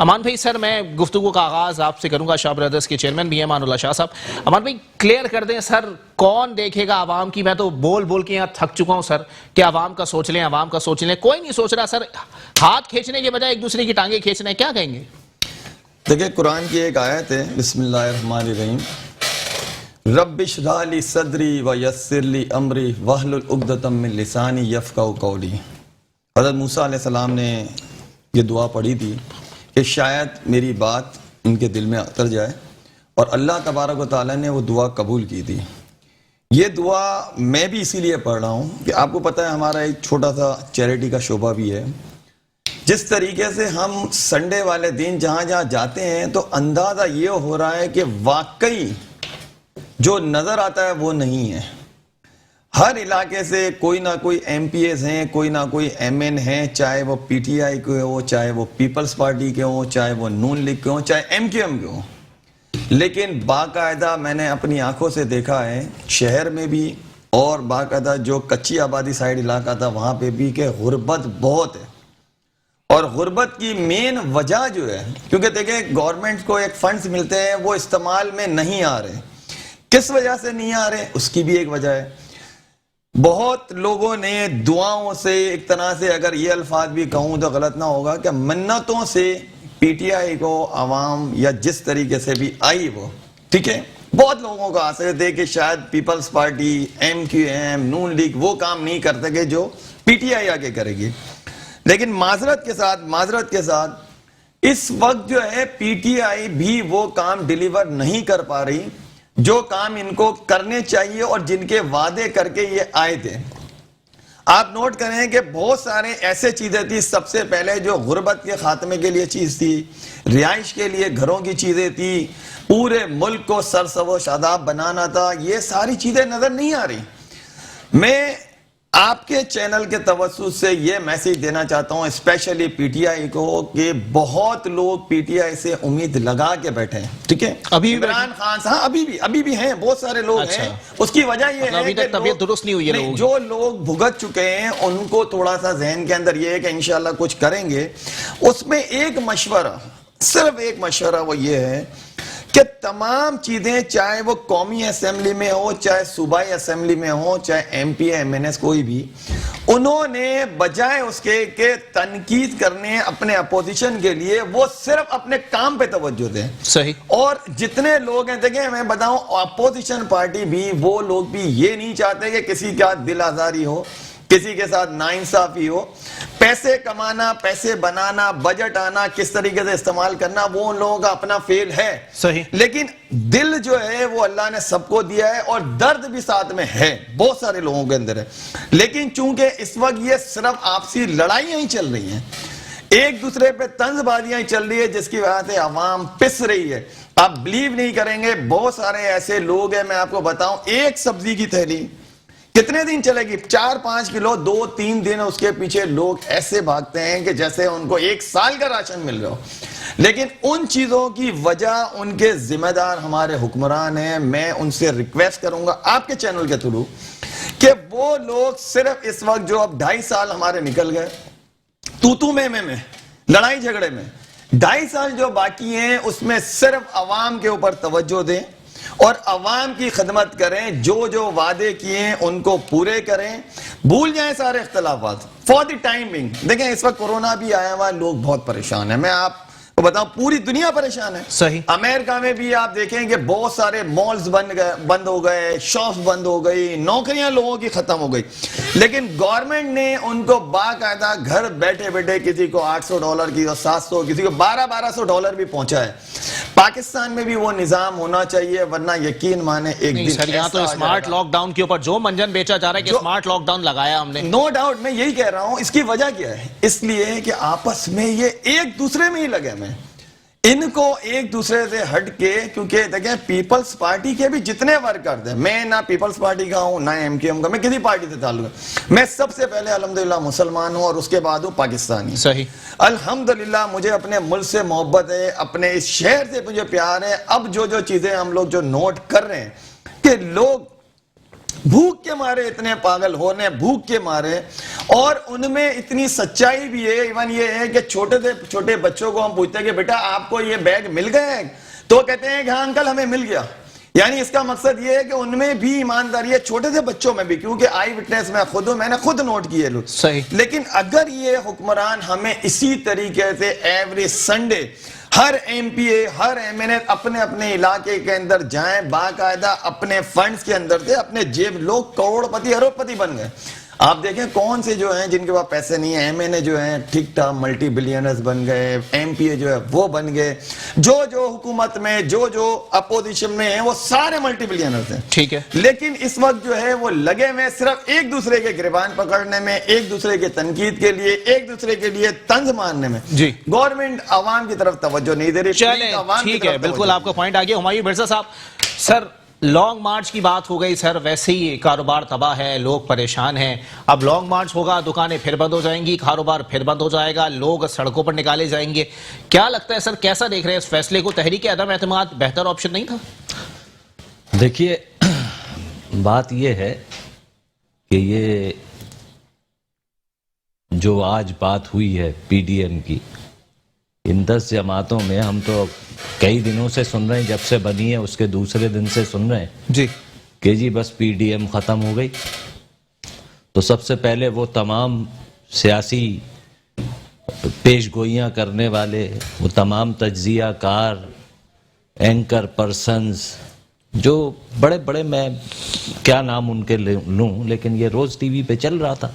امان بھائی سر میں گفتگو کا آغاز آپ سے کروں گا. شاہ برادرز کے چیئرمین بھی ہیں امان اللہ شاہ صاحب. امان بھائی کلیئر کر دیں سر, کون دیکھے گا عوام کی؟ میں تو بول بول کے یہاں تھک چکا ہوں سر کہ عوام کا سوچ لیں, عوام کا سوچ لیں. کوئی نہیں سوچ رہا سر. ہاتھ کھینچنے کے بجائے ایک دوسرے کی ٹانگیں کھینچنا ہے. کیا کہیں گے؟ دیکھیں قرآن کی ایک آیت ہے, بسم اللہ الرحمن الرحیم, رب اشرح لی صدری ویسر لی امری واحلل عقدۃ من لسانی یفقہوا قولی. حضرت موسیٰ علیہ السلام نے یہ دعا پڑھی تھی کہ شاید میری بات ان کے دل میں اتر جائے, اور اللہ تبارک و تعالیٰ نے وہ دعا قبول کی تھی. یہ دعا میں بھی اسی لیے پڑھ رہا ہوں کہ آپ کو پتہ ہے ہمارا ایک چھوٹا سا چیریٹی کا شعبہ بھی ہے. جس طریقے سے ہم سنڈے والے دن جہاں جہاں جاتے ہیں تو اندازہ یہ ہو رہا ہے کہ واقعی جو نظر آتا ہے وہ نہیں ہے. ہر علاقے سے کوئی نہ کوئی ایم پی ایز ہیں, کوئی نہ کوئی ایم این ہیں, چاہے وہ پی ٹی آئی کے ہوں, چاہے وہ پیپلز پارٹی کے ہوں, چاہے وہ نون لیگ کے ہوں, چاہے ایم کیو ایم کے ہوں. لیکن باقاعدہ میں نے اپنی آنکھوں سے دیکھا ہے شہر میں بھی, اور باقاعدہ جو کچی آبادی سائڈ علاقہ تھا وہاں پہ بھی, کہ غربت بہت ہے. اور غربت کی مین وجہ جو ہے, کیونکہ دیکھیں گورنمنٹ کو ایک فنڈز ملتے ہیں وہ استعمال میں نہیں آ رہے. کس وجہ سے نہیں آ رہے اس کی بھی ایک وجہ ہے. بہت لوگوں نے دعاؤں سے, ایک طرح سے اگر یہ الفاظ بھی کہوں تو غلط نہ ہوگا, کہ منتوں سے پی ٹی آئی کو عوام یا جس طریقے سے بھی آئی وہ, ٹھیک ہے, بہت لوگوں کو آسے تھے کہ شاید Peoples Party, M Q M, نون لیگ وہ کام نہیں کر سکے جو پی ٹی آئی آگے کرے گی. لیکن معذرت کے ساتھ اس وقت جو ہے پی ٹی آئی بھی وہ کام ڈیلیور نہیں کر پا رہی جو کام ان کو کرنے چاہیے اور جن کے وعدے کر کے یہ آئے تھے. آپ نوٹ کریں کہ بہت سارے ایسے چیزیں تھی, سب سے پہلے جو غربت کے خاتمے کے لیے چیز تھی, رہائش کے لیے گھروں کی چیزیں تھی, پورے ملک کو سرسبز و شاداب بنانا تھا, یہ ساری چیزیں نظر نہیں آ رہی. میں آپ کے چینل کے توسط سے یہ میسیج دینا چاہتا ہوں اسپیشلی پی ٹی آئی کو, کہ بہت لوگ پی ٹی آئی سے امید لگا کے بیٹھے ہیں, ٹھیک ہے, ابھی عمران خان صاحب ابھی بھی ہیں, بہت سارے لوگ ہیں. اس کی وجہ یہ ہے کہ طبیعت درست نہیں ہوئی ہے, جو لوگ بھگت چکے ہیں ان کو تھوڑا سا ذہن کے اندر یہ ہے کہ انشاءاللہ کچھ کریں گے. اس میں ایک مشورہ, صرف ایک مشورہ, وہ یہ ہے کہ تمام چیزیں چاہے وہ قومی اسمبلی میں ہو, چاہے صوبائی اسمبلی میں ہو, چاہے M P M N S کوئی بھی, انہوں نے بجائے اس کے کہ تنقید کرنے اپنے اپوزیشن کے لیے, وہ صرف اپنے کام پہ توجہ دیں. صحیح. اور جتنے لوگ ہیں, دیکھیں میں بتاؤں, اپوزیشن پارٹی بھی, وہ لوگ بھی یہ نہیں چاہتے کہ کسی کا دل آزاری ہو, کسی کے ساتھ ناانصافی ہو. پیسے کمانا, پیسے بنانا, بجٹ آنا, کس طریقے سے استعمال کرنا, وہ ان لوگوں کا اپنا فیل ہے. صحیح. لیکن دل جو ہے وہ اللہ نے سب کو دیا ہے, اور درد بھی ساتھ میں ہے, بہت سارے لوگوں کے اندر ہے. لیکن چونکہ اس وقت یہ صرف آپسی لڑائیاں ہی چل رہی ہیں, ایک دوسرے پہ طنز بازیاں ہی چل رہی ہے, جس کی وجہ سے عوام پس رہی ہے. آپ بلیو نہیں کریں گے, بہت سارے ایسے لوگ ہیں, میں آپ کو بتاؤں, ایک سبزی کی تھیلی کتنے دن چلے گی؟ 4-5 کلو 2-3 دن اس کے پیچھے لوگ ایسے بھاگتے ہیں کہ جیسے ان کو 1 سال کا راشن مل رہا ہو. لیکن ان چیزوں کی وجہ ان کے ذمہ دار ہمارے حکمران ہیں. میں ان سے ریکویسٹ کروں گا آپ کے چینل کے تھرو کہ وہ لوگ صرف اس وقت جو اب 2.5 سال ہمارے نکل گئے تو میں لڑائی جھگڑے میں, 2.5 سال جو باقی ہیں اس میں صرف عوام کے اوپر توجہ دیں اور عوام کی خدمت کریں, جو وعدے کیے ہیں ان کو پورے کریں, بھول جائیں سارے اختلافات فار دی ٹائم بینگ. دیکھیں اس وقت کورونا بھی آیا ہوا, لوگ بہت پریشان ہیں, میں آپ کو بتاؤں پوری دنیا پریشان ہے. صحیح. امریکہ میں بھی آپ دیکھیں کہ بہت سارے مالز بند ہو گئے, شاپس بند ہو گئی, نوکریاں لوگوں کی ختم ہو گئی. لیکن گورنمنٹ نے ان کو باقاعدہ گھر بیٹھے بیٹھے, کسی کو $800 کی, 700, کسی کو $1200 بھی پہنچا ہے. پاکستان میں بھی وہ نظام ہونا چاہیے, ورنہ یقین مانے ایک دن سر یہاں تو اسمارٹ لاک ڈاؤن کے اوپر جو منجن بیچا جا رہا ہے کہ اسمارٹ لاک ڈاؤن لگایا ہم نے. نو ڈاؤٹ, میں یہی کہہ رہا ہوں. اس کی وجہ کیا ہے؟ اس لیے کہ آپس میں یہ ایک دوسرے میں ہی لگے میں, ان کو ایک دوسرے سے ہٹ کے, کیونکہ دیکھیں پیپلز پارٹی کے بھی جتنے ورکر تھے, میں نہ پیپلز پارٹی کا ہوں نہ ایم کیو ایم کا, میں کسی پارٹی سے تعلق ہے, میں سب سے پہلے الحمدللہ مسلمان ہوں اور اس کے بعد ہوں پاکستانی. صحیح. الحمدللہ مجھے اپنے ملک سے محبت ہے, اپنے اس شہر سے مجھے پیار ہے. اب جو چیزیں ہم لوگ جو نوٹ کر رہے ہیں کہ لوگ بھوک کے مارے اتنے پاگل ہونے، بھوک کے مارے. اور ان میں اتنی سچائی بھی ہے، ایون یہ ہے کہ چھوٹے بچوں کو ہم پوچھتے ہیں کہ بیٹا آپ کو یہ بیگ مل گئے ہیں، تو کہتے ہیں کہ ہاں انکل ہمیں مل گیا. یعنی اس کا مقصد یہ ہے کہ ان میں بھی ایمانداری ہے، چھوٹے سے بچوں میں بھی، کیونکہ آئی وٹنس میں خود ہوں، میں نے خود نوٹ کیے لوگ. صحیح. لیکن اگر یہ حکمران ہمیں اسی طریقے سے ایوری سنڈے ہر ایم پی اے، ہر ایم این اے اپنے اپنے علاقے کے اندر جائیں، باقاعدہ اپنے فنڈز کے اندر سے اپنے جیب، لوگ کروڑ پتی ارب پتی بن گئے. آپ دیکھیں کون سے جو ہیں جن کے پاس پیسے نہیں ہیں، ایم این اے جو ہیں ٹھیک ٹھاک ملٹی بلینرز بن گئے، ایم پی اے جو ہے وہ بن گئے، جو حکومت میں جو اپوزیشن میں ہیں وہ سارے ملٹی بلینرز ہیں. ٹھیک ہے. لیکن اس وقت جو ہے وہ لگے ہوئے صرف ایک دوسرے کے گریبان پکڑنے میں، ایک دوسرے کے تنقید کے لیے، ایک دوسرے کے لیے طنز مارنے میں. جی. گورنمنٹ عوام کی طرف توجہ نہیں دے رہی. چلیں ٹھیک ہے، بالکل آپ کا پوائنٹ آ گیا. ہمایوں مرزا صاحب، سر لانگ مارچ کی بات ہو گئی، سر ویسے ہی کاروبار تباہ ہے، لوگ پریشان ہیں. اب لانگ مارچ ہوگا، دکانیں پھر بند ہو جائیں گی، کاروبار پھر بند ہو جائے گا، لوگ سڑکوں پر نکالے جائیں گے. کیا لگتا ہے سر، کیسا دیکھ رہے ہیں اس فیصلے کو؟ تحریک عدم اعتماد بہتر آپشن نہیں تھا؟ دیکھیے بات یہ ہے کہ یہ جو آج بات ہوئی ہے پی ڈی ایم کی، ان 10 جماعتوں میں ہم تو کئی دنوں سے سن رہے ہیں، جب سے بنی ہے اس کے دوسرے دن سے سن رہے ہیں جی کہ جی بس پی ڈی ایم ختم ہو گئی. تو سب سے پہلے وہ تمام سیاسی پیش گوئیاں کرنے والے، وہ تمام تجزیہ کار، اینکر پرسنز، جو بڑے بڑے، میں کیا نام ان کے لوں، لیکن یہ روز ٹی وی پہ چل رہا تھا.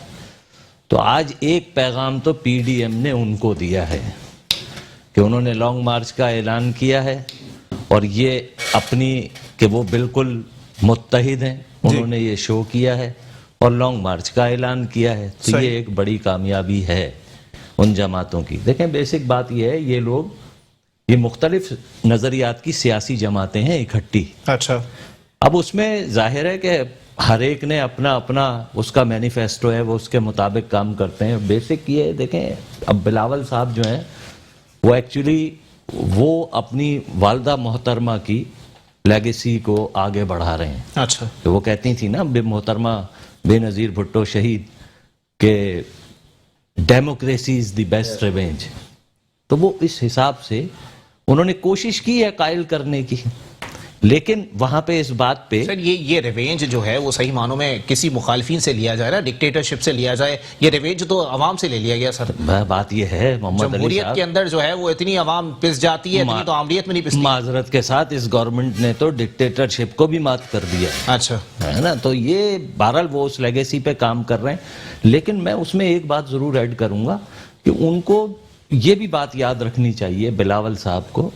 تو آج ایک پیغام تو پی ڈی ایم نے ان کو دیا ہے کہ انہوں نے لانگ مارچ کا اعلان کیا ہے، اور یہ اپنی کہ وہ بالکل متحد ہیں، انہوں نے یہ شو کیا ہے اور لانگ مارچ کا اعلان کیا ہے. تو یہ ایک بڑی کامیابی ہے ان جماعتوں کی. دیکھیں بیسک بات یہ ہے، یہ لوگ، یہ مختلف نظریات کی سیاسی جماعتیں ہیں اکٹھی. اچھا. اب اس میں ظاہر ہے کہ ہر ایک نے اپنا اپنا اس کا مینیفیسٹو ہے، وہ اس کے مطابق کام کرتے ہیں. بیسک یہ دیکھیں، اب بلاول صاحب جو ہیں وہ ایکچولی وہ اپنی والدہ محترمہ کی لیگیسی کو آگے بڑھا رہے ہیں. اچھا. تو وہ کہتی تھی نا محترمہ بے نظیر بھٹو شہید کہ democracy is the best revenge. تو وہ اس حساب سے انہوں نے کوشش کی ہے قائل کرنے کی، لیکن وہاں پہ اس بات پہ سر یہ ریونج جو ہے وہ صحیح معنوں میں کسی مخالفین سے لیا جائے نا، ڈکٹیٹرشپ سے لیا جائے، یہ ریونج تو عوام سے لے لیا گیا. سر بات یہ ہے محمد علی جمہوریت صاحب، کے اندر جو ہے وہ اتنی عوام پس جاتی ہے، اتنی تو عامریت میں نہیں پستی. معذرت کے ساتھ اس گورنمنٹ نے تو ڈکٹیٹرشپ کو بھی مات کر دیا اچھا ہے نا. تو یہ بہرحال وہ اس لیگیسی پہ کام کر رہے ہیں. لیکن میں اس میں ایک بات ضرور ایڈ کروں گا کہ ان کو یہ بھی بات یاد رکھنی چاہیے، بلاول صاحب کو،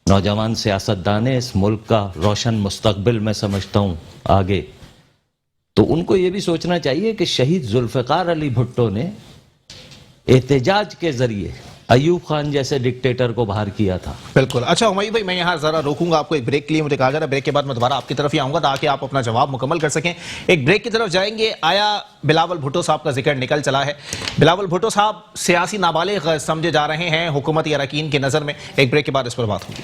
نوجوان سیاستدان ہیں، اس ملک کا روشن مستقبل میں سمجھتا ہوں آگے. تو ان کو یہ بھی سوچنا چاہیے کہ شہید ذوالفقار علی بھٹو نے احتجاج کے ذریعے ایوب خان جیسے ڈکٹیٹر کو باہر کیا تھا. بالکل. اچھا ہمایوں بھائی، میں یہاں ذرا روکوں گا آپ کو ایک بریک کے لیے، مجھے کہا جا رہا ہے بریک کے بعد میں دوبارہ آپ کی طرف ہی آؤں گا تاکہ آپ اپنا جواب مکمل کر سکیں. ایک بریک کی طرف جائیں گے. آیا بلاول بھٹو صاحب کا ذکر نکل چلا ہے. بلاول بھٹو صاحب سیاسی نابالغ سمجھے جا رہے ہیں حکومتی اراکین کی نظر میں. ایک بریک کے بعد اس پر بات ہوگی.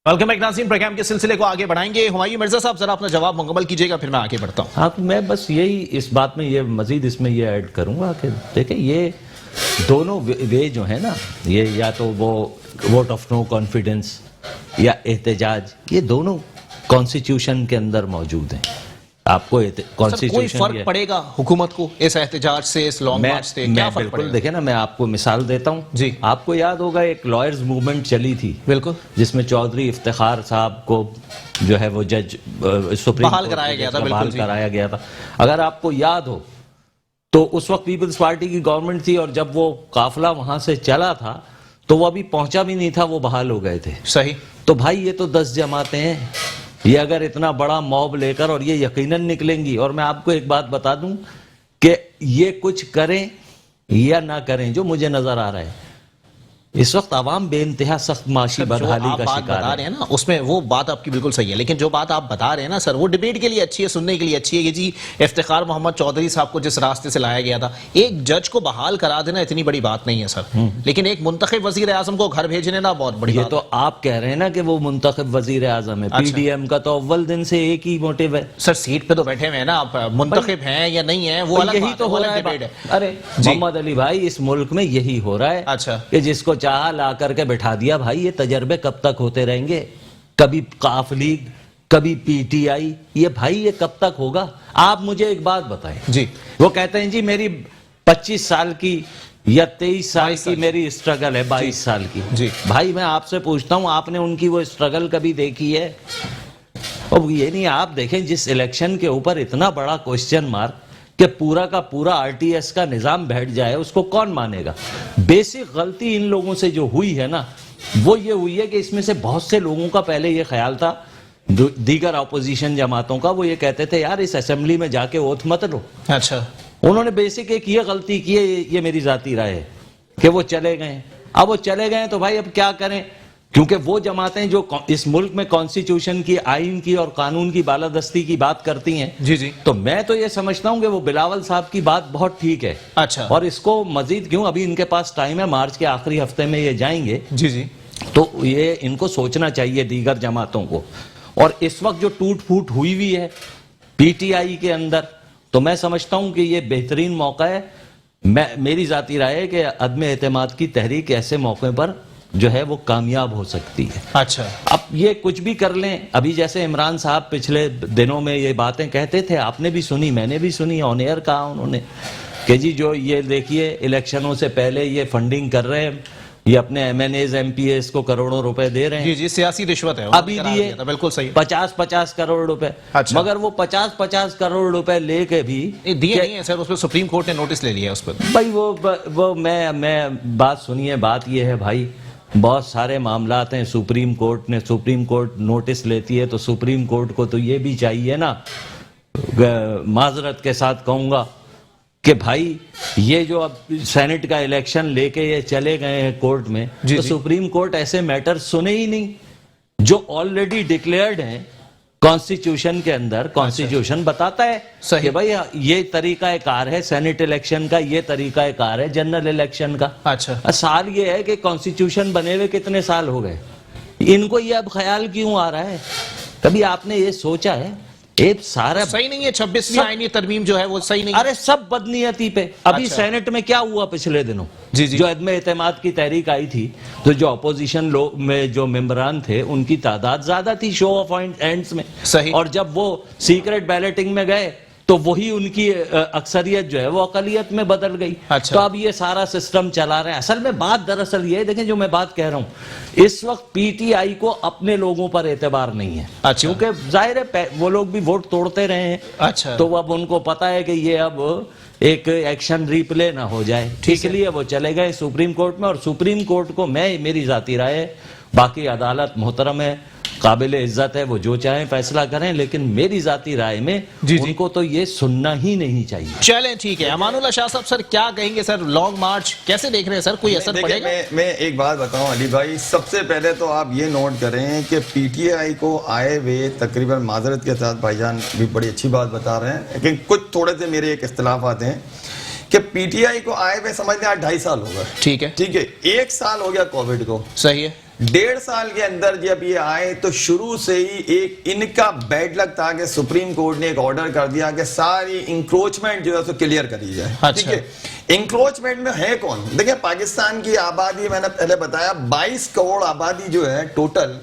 ویلکم بیک ناظرین، پروگرام کے سلسلے کو آگے بڑھائیں گے. ہمایوں مرزا صاحب ذرا اپنا جواب مکمل کیجیے گا، پھر میں آگے بڑھتا ہوں. آپ میں بس یہی اس بات میں یہ مزید اس میں یہ ایڈ کروں گا کہ دیکھیں یہ دونوں وے جو ہیں نا، یہ یا تو وہ ووٹ آف نو کانفیڈنس یا احتجاج، یہ دونوں کانسٹیٹیوشن کے اندر موجود ہیں. آپ کو کوئی کانسٹیٹیوشن فرق پڑے گا حکومت کو اس احتجاج سے، اس لانگ مارچ سے؟ کیا فرق پڑے گا؟ دیکھیں نا، میں آپ کو مثال دیتا ہوں. جی. آپ کو یاد ہوگا ایک لائرز موومنٹ چلی تھی، بالکل، جس میں چودھری افتخار صاحب کو جو ہے وہ جج سپریم بحال کرایا گیا تھا. بحال کرایا گیا تھا. اگر آپ کو یاد ہو تو اس وقت پیپلز پارٹی کی گورنمنٹ تھی، اور جب وہ قافلہ وہاں سے چلا تھا تو وہ ابھی پہنچا بھی نہیں تھا، وہ بحال ہو گئے تھے. صحیح. تو بھائی یہ تو 10 جماعتیں ہیں، یہ اگر اتنا بڑا موب لے کر، اور یہ یقیناً نکلیں گی. اور میں آپ کو ایک بات بتا دوں کہ یہ کچھ کریں یا نہ کریں، جو مجھے نظر آ رہا ہے اس وقت عوام بے انتہا سخت معاشی بدحالی کا بات شکار بتا ہے. رہے ہیں نا اس میں وہ بات آپ کی بالکل صحیح ہے، لیکن جو بات آپ بتا رہے ہیں نا سر وہ ڈیبیٹ کے لیے اچھی ہے، سننے کے لیے اچھی ہے کہ جی افتخار محمد چودھری صاحب کو جس راستے سے لایا گیا تھا، ایک جج کو بحال کرا دینا اتنی بڑی بات نہیں ہے سر، لیکن ایک منتخب وزیر اعظم کو گھر بھیجنے نا بہت بڑی یہ بات تو آپ کہہ رہے ہیں نا کہ وہ منتخب وزیر اعظم ہے. پی ڈی ایم کا تو اول دن سے ایک ہی موٹیو ہے. سر سیٹ پہ تو بیٹھے ہوئے ہیں نا، آپ منتخب ہیں یا نہیں ہیں وہ الگ یہی بات تو ہے، وہ ہو الگ رہا ہے. ڈیبیٹ ہے. ارے محمد علی بھائی اس ملک میں یہی ہو رہا ہے اچھا کہ جس کو چاہا لا کر کے بٹھا دیا. بھائی یہ تجربے کب تک ہوتے رہیں گے؟ کبھی قاف لیگ، کبھی پی ٹی آئی، یہ بھائی یہ کب تک ہوگا؟ آپ مجھے ایک بات بتائیں. جی وہ کہتے ہیں جی میری 25 سال کی یا 23 سال کی میری اسٹرگل ہے، 22 سال کی. جی بھائی میں آپ سے پوچھتا ہوں آپ نے ان کی وہ اسٹرگل کبھی دیکھی ہے؟ اب یہ نہیں، آپ دیکھیں جس الیکشن کے اوپر اتنا بڑا کوسچن مارک کہ پورا کا پورا آر ٹی ایس کا نظام بیٹھ جائے، اس کو کون مانے گا؟ بیسک غلطی ان لوگوں سے جو ہوئی ہے نا وہ یہ ہوئی ہے کہ اس میں سے بہت سے لوگوں کا پہلے یہ خیال تھا، دیگر اپوزیشن جماعتوں کا، وہ یہ کہتے تھے یار اس اسمبلی میں جا کے اوتھ مت لو. اچھا انہوں نے بیسک ایک یہ غلطی کی ہے، یہ میری ذاتی رائے ہے کہ وہ چلے گئے. اب وہ چلے گئے تو بھائی اب کیا کریں؟ کیونکہ وہ جماعتیں جو اس ملک میں کانسٹیٹیوشن کی، آئین کی اور قانون کی بالادستی کی بات کرتی ہیں، جی جی تو میں تو یہ سمجھتا ہوں کہ وہ بلاول صاحب کی بات بہت ٹھیک ہے. اچھا اور اس کو مزید کیوں، ابھی ان کے پاس ٹائم ہے، مارچ کے آخری ہفتے میں یہ جائیں گے، جی جی تو یہ ان کو سوچنا چاہیے دیگر جماعتوں کو. اور اس وقت جو ٹوٹ پھوٹ ہوئی ہوئی ہے پی ٹی آئی کے اندر، تو میں سمجھتا ہوں کہ یہ بہترین موقع ہے. میری ذاتی رائے ہے کہ عدم اعتماد کی تحریک ایسے موقع پر جو ہے وہ کامیاب ہو سکتی ہے. اچھا اب یہ کچھ بھی کر لیں، ابھی جیسے عمران صاحب پچھلے دنوں میں یہ باتیں کہتے تھے، آپ نے بھی سنی، میں نے بھی سنی، آن ایئر کہا انہوں نے کہ جی جو یہ دیکھیے الیکشنوں سے پہلے یہ فنڈنگ کر رہے ہیں، یہ اپنے M N As M P As کو کروڑوں روپے دے رہے ہیں. جی جی سیاسی رشوت ہے، ابھی دیے بالکل صحیح 50 کروڑ روپے. اچھا. مگر وہ 50 کروڑ روپے لے کے بھی دیے نہیں ہیں سر، اس پہ سپریم کورٹ نے نوٹس لے لیا اس پر. بھائی وہ میں بات سنیے، بات یہ ہے بھائی بہت سارے معاملات ہیں سپریم کورٹ نوٹس لیتی ہے، تو سپریم کورٹ کو تو یہ بھی چاہیے نا، معذرت کے ساتھ کہوں گا کہ بھائی یہ جو اب سینٹ کا الیکشن لے کے یہ چلے گئے ہیں کورٹ میں، تو سپریم کورٹ ایسے میٹر سنے ہی نہیں جو آلریڈی ڈکلیئرڈ ہیں کانسٹیٹیوشن کے اندر. کانسٹیٹیوشن بتاتا ہے کہ بھائی یہ طریقہ کار ہے سینٹ الیکشن کا، یہ طریقہ کار ہے جنرل الیکشن کا. اچھا سال یہ ہے کہ کانسٹیٹیوشن بنے ہوئے کتنے سال ہو گئے، ان کو یہ اب خیال کیوں آ رہا ہے؟ کبھی آپ نے یہ سوچا ہے؟ ایک سارا صحیح نہیں ہے 26ویں آئینی ترمیم جو ہے وہ صحیح نہیں ہے. ارے سب بدنیتی پہ. ابھی سینٹ میں کیا ہوا پچھلے دنوں؟ جو عدم اعتماد کی تحریک آئی تھی تو جو اپوزیشن میں جو ممبران تھے ان کی تعداد زیادہ تھی شو آف ہینڈز میں، صحیح. اور جب وہ سیکرٹ بیلٹنگ میں گئے تو وہی ان کی اکثریت جو ہے وہ اقلیت میں بدل گئی. تو اب یہ سارا سسٹم چلا رہے ہیں. اصل میں بات دراصل یہ دیکھیں جو میں بات کہہ رہا ہوں، اس وقت پی ٹی آئی کو اپنے لوگوں پر اعتبار نہیں ہے، کیونکہ ظاہر ہے وہ لوگ بھی ووٹ توڑتے رہے ہیں. تو اب ان کو پتا ہے کہ یہ اب ایک ایکشن ریپلے نہ ہو جائے، اس لیے وہ چلے گئے سپریم کورٹ میں. اور سپریم کورٹ کو میری ذاتی رائے ہے، باقی عدالت محترم ہے، قابل عزت ہے، وہ جو چاہیں فیصلہ کریں، لیکن میری ذاتی رائے میں ان کو تو یہ سننا ہی نہیں چاہیے. چلیں ٹھیک ہے. امان اللہ شاہ صاحب سر کیا کہیں گے سر؟ لانگ مارچ کیسے دیکھ رہے ہیں سر؟ کوئی اثر پڑے گا؟ میں ایک بات بتاؤں علی بھائی، سب سے پہلے تو آپ یہ نوٹ کریں کہ پی ٹی آئی کو آئے ہوئے تقریباً معذرت کے ساتھ بھائی جان بھی بڑی اچھی بات بتا رہے ہیں، لیکن کچھ تھوڑے سے میرے ایک اختلافات ہیں کہ پی ٹی آئی کو آئے ہوئے سمجھتے ہیں 2.5 سال ہو گئے. ٹھیک ہے 1 سال ہو گیا کووڈ کو. صحیح ہے. 1.5 سال کے اندر جب یہ آئے تو شروع سے ہی ایک ان کا بیڈ لک تھا کہ سپریم کورٹ نے ایک آرڈر کر دیا کہ ساری انکروچمنٹ جو ہے اسے کلیئر کری جائے. ٹھیک ہے. انکروچمنٹ میں ہے کون؟ دیکھیں پاکستان کی آبادی میں نے پہلے بتایا 22 کروڑ آبادی جو ہے ٹوٹل،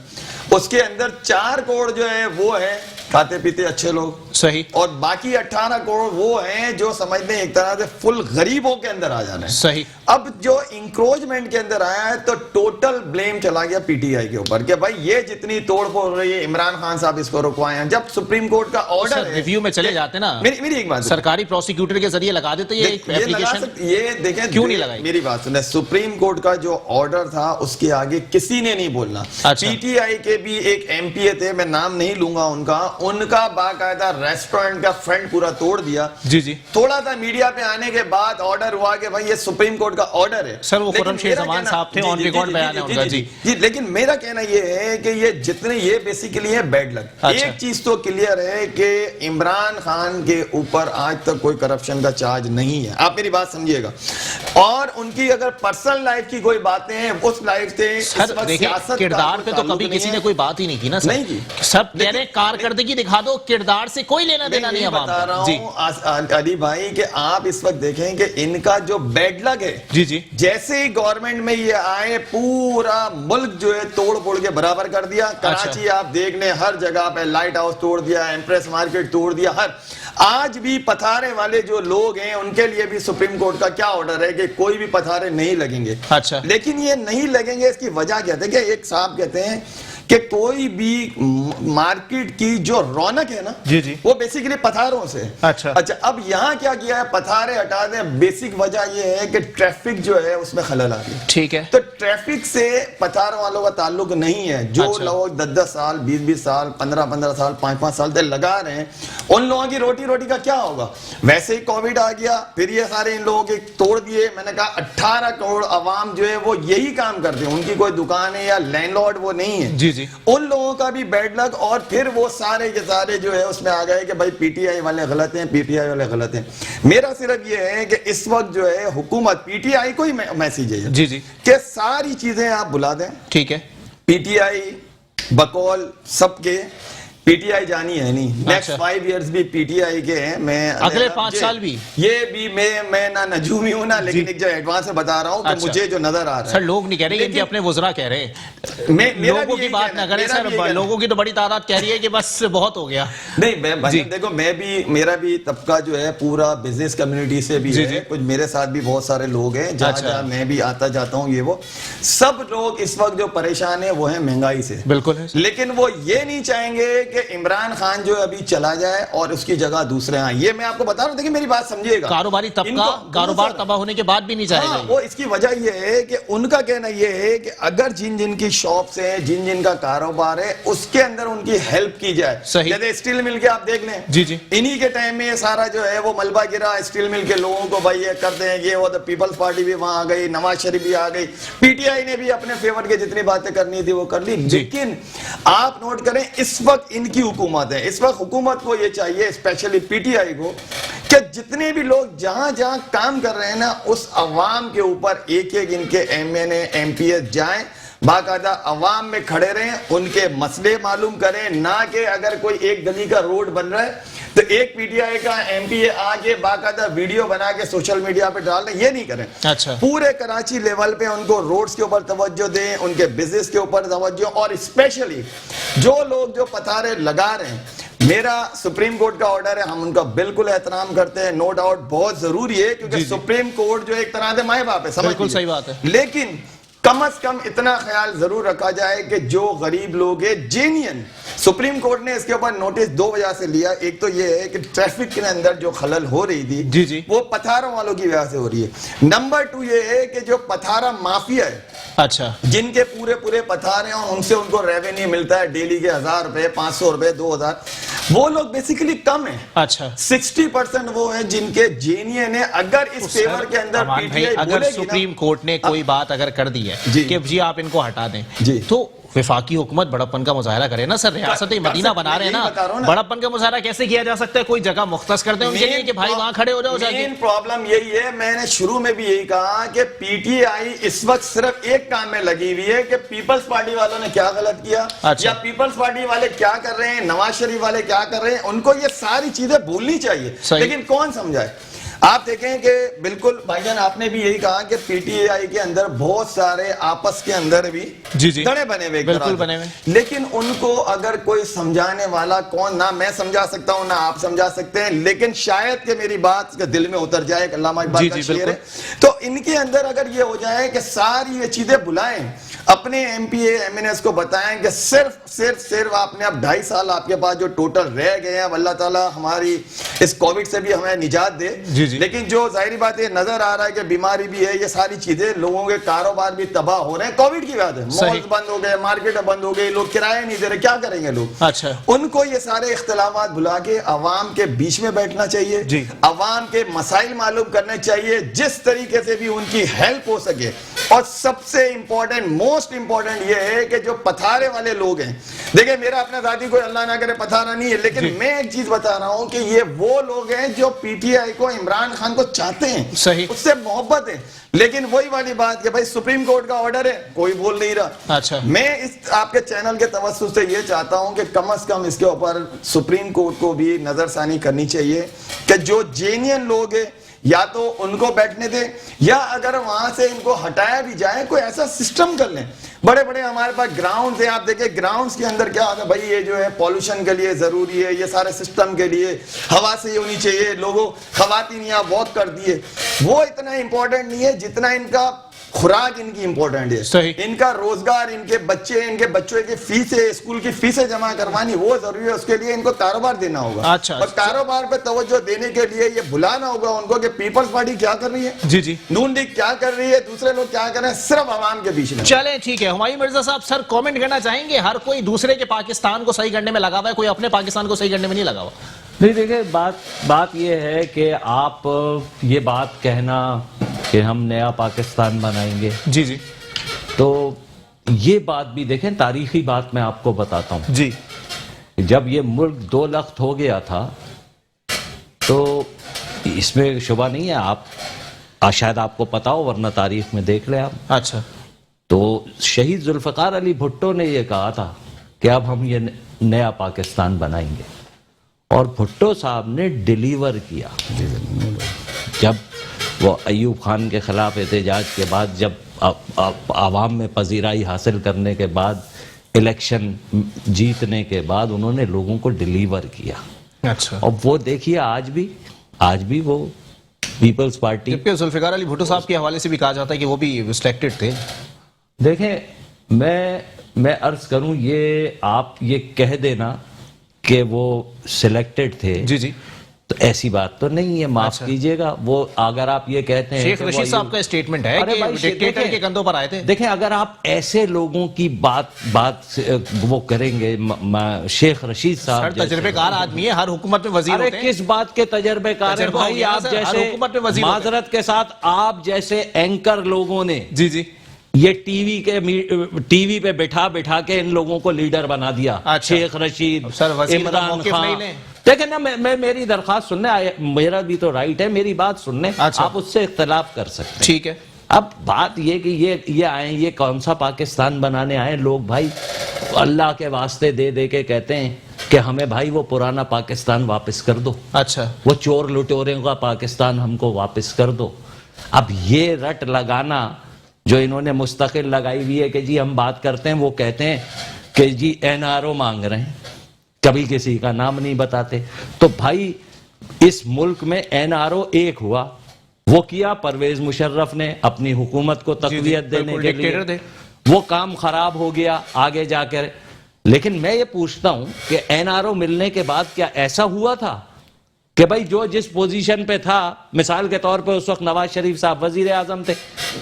اس کے اندر 4 کروڑ جو ہے وہ ہے کھاتے پیتے اچھے لوگ. صحیح. اور باقی 18 کروڑ وہ ہیں جو سمجھتے ہیں ایک طرح سے فل غریبوں کے اندر آ جانا ہے. صحیح. اب جو انکروچمنٹ کے اندر آیا ہے تو ٹوٹل بلیم چلا گیا پی ٹی آئی کے اوپر کہ بھائی یہ جتنی توڑ پھوڑ رہی ہے عمران خان صاحب اس کو رکوائے ہیں. جب سپریم کورٹ کا آرڈر ہے ریویو میں چلے جاتے نا، میری ایک بات سرکاری پروسیکیوٹر کے ذریعے لگا دیتے یہ ایپلیکیشن. یہ دیکھیں کیوں نہیں لگائی؟ میری بات سنیں، سپریم کورٹ کا جو آرڈر تھا اس کے آگے کسی نے نہیں بولنا. پی ٹی آئی کے بھی ایک ایم پی اے تھے، میں نام نہیں لوں گا ان کا، ان کا باقاعدہ ریسٹورنٹ کا فرنٹ پورا توڑ دیا. جی جی تھوڑا سا میڈیا پہ آنے کے بعد آرڈر ہوا کہ بھائی یہ سپریم کورٹ کا آرڈر ہے. سر وہ خرم شیر زمان صاحب تھے, آن ریکارڈ بیان ہے ان کا. جی لیکن میرا کہنا یہ ہے کہ یہ جتنے یہ بیسیکلی ہے بیڈ لک. ایک چیز تو کلیئر ہے کہ عمران خان کے اوپر آج تک کوئی کرپشن کا چارج نہیں ہے, آپ میری بات سمجھیے گا. اور ان کی اگر پرسنل لائف کی کوئی باتیں ہیں اس لائف سے کردار پہ تو کبھی کسی نے کوئی بات ہی نہیں کی نا. نہیں کی, سب کہہ رہے کارکردگی دکھا دو, کردار سے کوئی لینا دینا نہیں. بتا رہا ہوں علی بھائی کہ آپ اس وقت دیکھیں کہ ان کا جو بیڈ لک ہے, جی جی جیسے ہی گورنمنٹ میں یہ آئے پورا ملک جو ہے توڑ پھوڑ کے برابر کر دیا. کراچی آپ دیکھ لیں ہر جگہ پہ لائٹ ہاؤس توڑ دیا, ایمپریس مارکیٹ توڑ دیا. آج بھی پتھارے والے جو لوگ ہیں ان کے لیے بھی سپریم کورٹ کا کیا آرڈر ہے کہ کوئی بھی پتھارے نہیں لگیں گے. اچھا, لیکن یہ نہیں لگیں گے, اس کی وجہ کیا ہے کہ ایک صاحب کہتے ہیں کہ کوئی بھی مارکیٹ کی جو رونق ہے نا, جی جی, وہ بیسیکلی پتھاروں سے. اچھا اب یہاں کیا کیا ہے, پتھارے ہٹا دیں. بیسک وجہ یہ ہے کہ ٹریفک جو ہے اس میں خلل آ گئی. ٹھیک ہے, تو ٹریفک سے پتھاروں والوں کا تعلق نہیں ہے. جو لوگ 10-10 سال 20-20 سال 15-15 سال 5-5 سال تک لگا رہے ہیں, ان لوگوں کی روٹی کا کیا ہوگا. ویسے ہی کووڈ آ گیا, پھر یہ سارے ان لوگوں کے توڑ دیے. میں نے کہا 18 کروڑ عوام جو ہے وہ یہی کام کرتے ہیں, ان کی کوئی دکان ہے یا لینڈ لارڈ وہ نہیں ہے. جی جی, ان لوگوں کا بھی بیڈ لک. اور پھر وہ سارے کے سارے جو ہے اس میں آ گئے کہ بھائی پی ٹی آئی والے غلط ہیں, پی ٹی آئی والے غلط ہیں. میرا صرف یہ ہے کہ اس وقت جو ہے حکومت, پی ٹی آئی کو ہی میسیج ہے جی جی, کہ ساری چیزیں آپ بلا دیں. ٹھیک ہے, پی ٹی آئی بقول سب کے پی ٹی آئی جانی ہے نہیں. نیکسٹ 5 ایئرز بھی پی ٹی آئی کے ہیں. میں اگلے 5 سال بھی یہ بھی میں نہ نجومی ہوں نا, لیکن ایک جو ایڈوانس سے بتا رہا ہوں کہ مجھے جو نظر آ رہا ہے. سر لوگ نہیں کہہ رہے, ان کے اپنے وزراء کہہ رہے ہیں. لوگوں کی بات نہ کریں سر, لوگوں کی تو بڑی تعداد کہہ رہی ہے کہ بس بہت ہو گیا. نہیں دیکھو, میرا بھی طبقہ جو ہے پورا بزنس کمیونٹی سے بھی ہے. کچھ میرے ساتھ بھی بہت سارے لوگ ہیں, جہاں میں بھی آتا جاتا ہوں. یہ وہ سب لوگ اس وقت جو پریشان ہیں وہ ہیں مہنگائی سے. بالکل, لیکن وہ یہ نہیں چاہیں گے کہ عمران خان جو ابھی چلا جائے اور اس کی جگہ دوسرے آئیں. یہ میں آپ کو بتا رہا ہوں, دیکھیں میری بات سمجھیے گا. کاروباری طبقہ کاروبار تباہ ہونے کے بعد بھی نہیں چاہے گا. وہ اس کی وجہ یہ ہے کہ ان کا کہنا یہ ہے کہ اگر جن کی شاپس ہیں, جن کا کاروبار ہے, اس کے اندر ان کی ہیلپ کی جائے. جیسے اسٹیل مل کے آپ دیکھ لیں, جی جی, انہی کے ٹائم میں سارا جو ہے وہ ملبہ گرا اسٹیل مل کے لوگوں کو, بھائی یہ کرتے ہیں یہ وہ. پیپلز پارٹی بھی وہاں آ گئی, نواز شریف بھی آ گئی, پی ٹی آئی نے بھی اپنے فیور کے جتنی باتیں کرنی تھی وہ کر لی. لیکن آپ نوٹ کریں اس وقت ان کی حکومت ہے. اس وقت حکومت کو یہ چاہیے, اسپیشلی پی ٹی آئی کو, کہ جتنے بھی لوگ جہاں کام کر رہے ہیں نا, اس عوام کے اوپر ایک ان کے M N A M P S جائیں, باقاعدہ عوام میں کھڑے رہیں, ان کے مسئلے معلوم کریں. نہ کہ اگر کوئی ایک گلی کا روڈ بن رہا ہے تو ایک پی ٹی آئی کا ایم پی اے آگے باقاعدہ ویڈیو بنا کے سوشل میڈیا پہ ڈال دیں. یہ نہیں کریں. اچھا, پورے کراچی لیول پہ ان کو روڈز کے اوپر توجہ دیں, ان کے بزنس کے اوپر توجہ. اور اسپیشلی جو لوگ جو پتھارے لگا رہے ہیں, میرا سپریم کورٹ کا آرڈر ہے, ہم ان کا بالکل احترام کرتے ہیں, نو ڈاؤٹ بہت ضروری ہے, کیونکہ سپریم کورٹ جو ایک طرح سے مائے باپ ہے. بالکل صحیح بات ہے. لیکن کم از کم اتنا خیال ضرور رکھا جائے کہ جو غریب لوگ ہیں جینین, سپریم کورٹ نے اس کے اوپر نوٹس 2 وجہ سے لیا. ایک تو یہ ہے کہ ٹریفک کے اندر جو خلل ہو رہی تھی, جی جی, وہ پتھاروں والوں کی وجہ سے ہو رہی ہے. نمبر 2 یہ ہے کہ جو پتھارا مافیا ہے, اچھا, جن کے پورے پتھارے ہیں, ان سے ان کو ریونیو ملتا ہے ڈیلی کے 1000 روپے 500 روپے 2000, وہ لوگ بیسیکلی کم ہیں. اچھا, 60% وہ ہیں جن کے جینین ہیں. اگر اس فیور کے اندر پی ٹی آئی اگر سپریم کورٹ نے کوئی بات اگر کر دی ہے کہ جی آپ ان کو ہٹا دیں, تو وفاقی حکومت بڑپن کا مظاہرہ کرے نا. سر ریاست مدینہ بنا رہے ہیں نا, بڑپن کا مظاہرہ کیسے کیا جا سکتا ہے؟ کوئی جگہ مختص کر دیں ان کے لیے کہ بھائی وہاں کھڑے ہو جاؤ. مین پرابلم یہی ہے, میں نے شروع میں بھی یہی کہا کہ پی ٹی آئی اس وقت صرف ایک کام میں لگی ہوئی ہے کہ پیپلز پارٹی والوں نے کیا غلط کیا, یا پیپلز پارٹی والے کیا کر رہے ہیں, نواز شریف والے کیا کر رہے ہیں. ان کو یہ ساری چیزیں بھولنی چاہیے, لیکن کون سمجھائے. آپ دیکھیں کہ بالکل بھائی جان آپ نے بھی یہی کہا کہ پی ٹی آئی کے اندر بہت سارے آپس کے اندر بھی دڑے بنے ہوئے, بالکل بنے ہوئے, لیکن ان کو اگر کوئی سمجھانے والا کون, نہ میں سمجھا سکتا ہوں نہ آپ سمجھا سکتے ہیں, لیکن شاید کہ میری بات دل میں اتر جائے کہ علامہ اقبال کا شعر ہے, تو ان کے اندر اگر یہ ہو جائے کہ ساری یہ چیزیں بلائیں, اپنے M P A M N S کو بتائیں کہ صرف آپ نے اب 2.5 سال آپ کے پاس جو ٹوٹل رہ گئے ہیں, اب اللہ تعالیٰ ہماری اس کووڈ سے بھی ہمیں نجات دے, لیکن جو ظاہری بات یہ نظر آ رہا ہے کہ بیماری بھی ہے، یہ ساری چیزیں، لوگوں کے کاروبار بھی تباہ ہو رہے ہیں کووڈ کی وجہ سے، مالز بند ہو گئے، مارکیٹ بند ہو گئی، لوگ کرایہ نہیں دے رہے، کیا کریں گے لوگ؟ اچھا، ان کو یہ سارے اختلافات بھلا کے عوام کے بیچ میں بیٹھنا چاہیے، عوام کے مسائل معلوم کرنے چاہیے، جس طریقے سے بھی ان کی ہیلپ ہو سکے. اور سب سے امپورٹنٹ، موسٹ امپورٹنٹ یہ ہے کہ جو پتھارے والے لوگ ہیں، دیکھیں میرا اپنا ذاتی کوئی اللہ نہ کرے پتھارا نہیں ہے، لیکن میں ایک چیز بتا رہا ہوں کہ یہ وہ لوگ ہیں جو پی ٹی آئی کو، عمران خان کو چاہتے ہیں، اس سے محبت ہے. لیکن وہی والی بات کہ بھائی سپریم کورٹ کا آرڈر ہے، کوئی بول نہیں رہا. اچھا، میں اس آپ کے چینل کے توسط سے یہ چاہتا ہوں کہ کم از کم اس کے اوپر سپریم کورٹ کو بھی نظر ثانی کرنی چاہیے کہ جو جینین لوگ ہیں یا تو ان کو بیٹھنے دیں، یا اگر وہاں سے ان کو ہٹایا بھی جائے کوئی ایسا سسٹم کر لیں. بڑے بڑے ہمارے پاس گراؤنڈز ہیں، آپ دیکھیں گراؤنڈز کے اندر کیا ہوتا ہے، بھائی یہ جو ہے پولوشن کے لیے ضروری ہے، یہ سارے سسٹم کے لیے ہوا صحیح ہونی چاہیے، لوگوں خواتین یہاں بہت کرتی ہے، وہ اتنا امپورٹنٹ نہیں ہے جتنا ان کا خوراک ان کی امپورٹنٹ ہے، ان کا روزگار، ان کے بچے، ان کے بچوں کی فیسیں، اسکول کی فیسیں جمع کروانی وہ ضروری ہے، اس کے لیے ان کو کاروبار دینا ہوگا. اور کاروبار پہ توجہ دینے کے لیے یہ بلانا ہوگا ان کو کہ پیپلز پارٹی کیا کر رہی ہے، نون لیگ کیا کر رہی ہے، دوسرے لوگ کیا کر رہے ہیں، صرف عوام کے بیچ میں. چلیں ٹھیک ہے. ہمایوں مرزا صاحب، سر کامنٹ کرنا چاہیں گے؟ ہر کوئی دوسرے کے پاکستان کو صحیح کرنے میں لگا ہوا ہے، کوئی اپنے پاکستان کو صحیح کرنے میں نہیں لگا ہوا. نہیں دیکھیں، بات یہ ہے کہ آپ یہ بات کہنا کہ ہم نیا پاکستان بنائیں گے، جی تو یہ بات بھی دیکھیں، تاریخی بات میں آپ کو بتاتا ہوں. جب یہ ملک 2 لخت ہو گیا تھا تو اس میں شبہ نہیں ہے، آپ شاید آپ کو پتا ہو، ورنہ تاریخ میں دیکھ لیں آپ. اچھا، تو شہید ذوالفقار علی بھٹو نے یہ کہا تھا کہ اب ہم یہ نیا پاکستان بنائیں گے، اور بھٹو صاحب نے ڈیلیور کیا. جب وہ ایوب خان کے خلاف احتجاج کے بعد، جب عوام میں پذیرائی حاصل کرنے کے بعد، الیکشن جیتنے کے بعد، انہوں نے لوگوں کو ڈیلیور کیا. اچھا، اور وہ دیکھیے آج بھی وہ پیپلز پارٹی. جبکہ ذوالفقار علی بھٹو صاحب کے حوالے سے بھی کہا جاتا ہے کہ وہ بھی سلیکٹڈ تھے. دیکھیں، میں عرض کروں، یہ آپ یہ کہہ دینا کہ وہ سلیکٹڈ تھے، جی تو ایسی بات تو نہیں ہے، معاف کیجئے گا. وہ اگر آپ یہ کہتے ہیں، شیخ رشید صاحب کا اسٹیٹمنٹ ہے کہ ڈکٹیٹر کے کندھوں پر آئے تھے. دیکھیں، اگر آپ ایسے لوگوں کی بات وہ کریں گے، شیخ رشید صاحب تجربے کار آدمی ہے، ہر حکومت میں وزیر ہوتے ہیں. کس بات کے تجربے کار ہیں بھائی؟ آپ جیسے، معذرت کے ساتھ، آپ جیسے اینکر لوگوں نے یہ ٹی وی پہ بٹھا کے ان لوگوں کو لیڈر بنا دیا. شیخ رشید، عمران خان. دیکھیں نا، میں میری درخواست سننے، میرا بھی تو رائٹ ہے، میری بات سننے، آپ اس سے اختلاف کر سکتے ہیں. ٹھیک ہے. اب بات یہ کہ یہ آئے، یہ کون سا پاکستان بنانے آئے لوگ بھائی؟ اللہ کے واسطے دے کے کہتے ہیں کہ ہمیں بھائی وہ پرانا پاکستان واپس کر دو. اچھا، وہ چور لٹوروں کا پاکستان ہم کو واپس کر دو. اب یہ رٹ لگانا جو انہوں نے مستقل لگائی ہوئی ہے کہ جی ہم بات کرتے ہیں، وہ کہتے ہیں کہ جی NRO مانگ رہے ہیں، کبھی کسی کا نام نہیں بتاتے. تو بھائی اس ملک میں NRO ایک ہوا، وہ کیا پرویز مشرف نے اپنی حکومت کو تقویت دینے کے لیے، وہ کام خراب ہو گیا آگے جا کر. لیکن میں یہ پوچھتا ہوں کہ NRO ملنے کے بعد کیا ایسا ہوا تھا کہ بھائی جو جس پوزیشن پہ تھا، مثال کے طور پہ اس وقت نواز شریف صاحب وزیر اعظم تھے،